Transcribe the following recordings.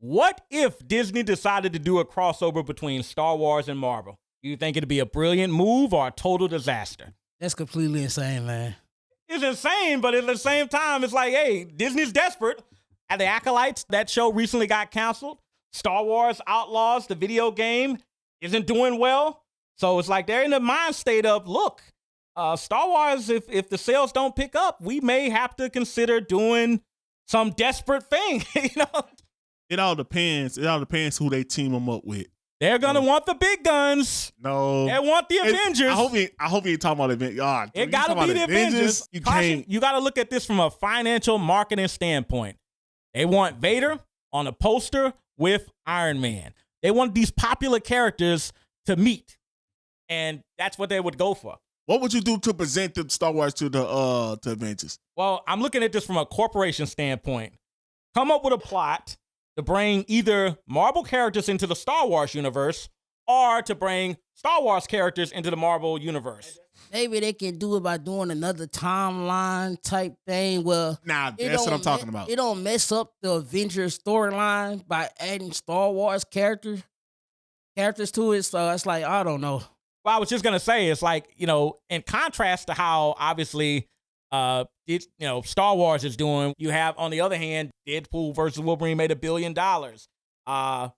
What if Disney decided to do a crossover between Star Wars and Marvel? Do you think it'd be a brilliant move or a total disaster? That's completely insane, man. It's insane, but at the same time, it's like, hey, Disney's desperate. And the Acolytes, that show recently got canceled. Star Wars Outlaws, the video game, isn't doing well. So it's like they're in the mind state of, look, Star Wars, if the sales don't pick up, we may have to consider doing some desperate thing, you know? It all depends. It all depends who they team them up with. They're gonna want the big guns. No, they want the Avengers. I hope you ain't talking about Avengers. God, it gotta be the Avengers. You gotta look at this from a financial marketing standpoint. They want Vader on a poster with Iron Man. They want these popular characters to meet, and that's what they would go for. What would you do to present the Star Wars to the to Avengers? Well, I'm looking at this from a corporation standpoint. Come up with a plot to bring either Marvel characters into the Star Wars universe or to bring Star Wars characters into the Marvel universe. Maybe they can do it by doing another timeline type thing. Well, that's what I'm talking about. It don't mess up the Avengers storyline by adding Star Wars characters to it. So it's like, I don't know. Well, I was just going to say, it's like, you know, in contrast to how obviously Star Wars is doing, you have, on the other hand, Deadpool versus Wolverine made $1 billion.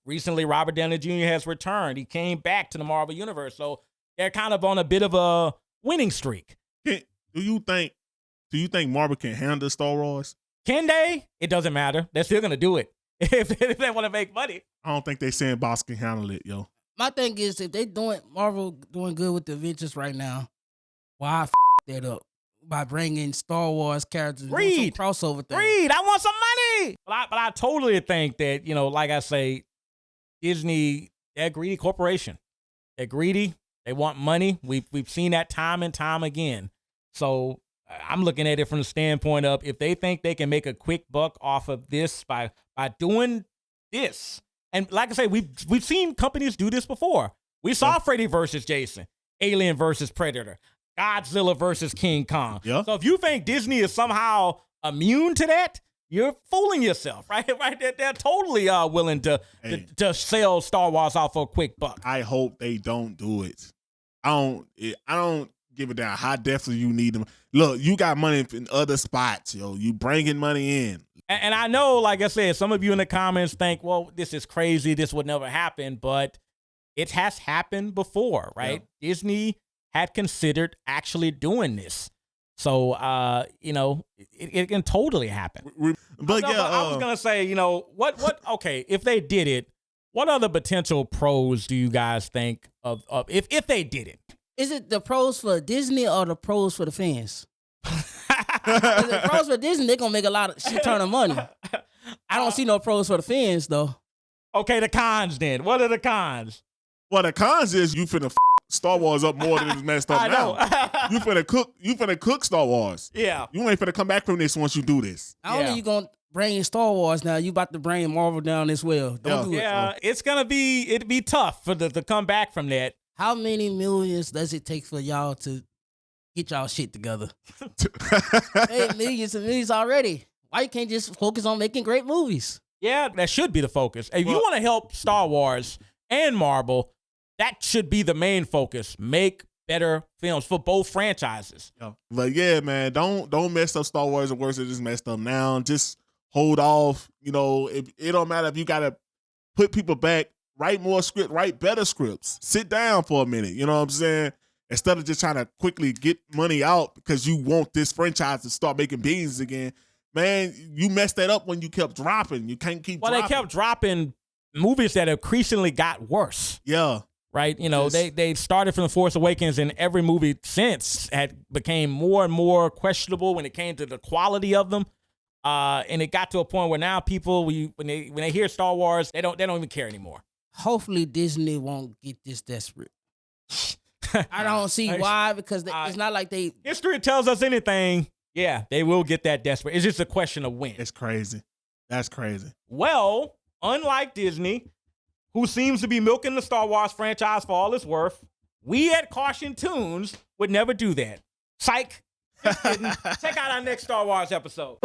Recently, Robert Downey Jr. has returned. He came back to the Marvel Universe. So they're kind of on a bit of a winning streak. Do you think Marvel can handle Star Wars? Can they? It doesn't matter. They're still going to do it if they want to make money. I don't think they sandbox can handle it, yo. My thing is, if Marvel doing good with the Avengers right now, why that up by bringing Star Wars characters? Crossover thing. I want some money. But I totally think that, you know, like I say, Disney, they're a greedy corporation. They're greedy. They want money. We've seen that time and time again. So I'm looking at it from the standpoint of, if they think they can make a quick buck off of this by doing this. And like I say, we've seen companies do this before. We saw Freddy versus Jason, Alien versus Predator, Godzilla versus King Kong. Yeah. So if you think Disney is somehow immune to that, you're fooling yourself, right? They're totally willing to sell Star Wars off for a quick buck. I hope they don't do it. I don't give a damn how desperately you need them. Look, you got money in other spots, yo. You bringing money in. And I know, like I said, some of you in the comments think, well, this is crazy. This would never happen. But it has happened before, right? Yeah. Disney had considered actually doing this. So, it can totally happen. But I was going to say, okay, if they did it, what other potential pros do you guys think of if they did it? Is it the pros for Disney or the pros for the fans? The pros for Disney, they're going to make a lot of shit ton of money. I don't see no pros for the fans, though. Okay, the cons then. What are the cons? Well, the cons is you finna Star Wars up more than it's messed up now. You finna cook Star Wars. Yeah. You ain't finna come back from this once you do this. I don't know you gonna bring Star Wars now. You about to bring Marvel down as well. Don't do it. Yeah, it's gonna be tough to come back from that. How many millions does it take for y'all to get y'all shit together? Hey, millions and millions already. Why you can't just focus on making great movies? Yeah, that should be the focus. If you want to help Star Wars and Marvel, that should be the main focus. Make better films for both franchises. But yeah, man, don't mess up Star Wars the worse it is messed up now. Just hold off. You know, it don't matter if you gotta put people back. Write more script, write better scripts. Sit down for a minute. You know what I'm saying? Instead of just trying to quickly get money out because you want this franchise to start making billions again. Man, you messed that up when you kept dropping. You can't keep dropping. Well, they kept dropping movies that increasingly got worse. Yeah. Right? You know, they started from The Force Awakens, and every movie since became more and more questionable when it came to the quality of them. And it got to a point where now people, when they hear Star Wars, they don't even care anymore. Hopefully Disney won't get this desperate. I don't see why, because it's not like they... History tells us anything. Yeah, they will get that desperate. It's just a question of when. It's crazy. That's crazy. Well, unlike Disney, who seems to be milking the Star Wars franchise for all it's worth, we at CautionToons would never do that. Psych. Just kidding. Check out our next Star Wars episode.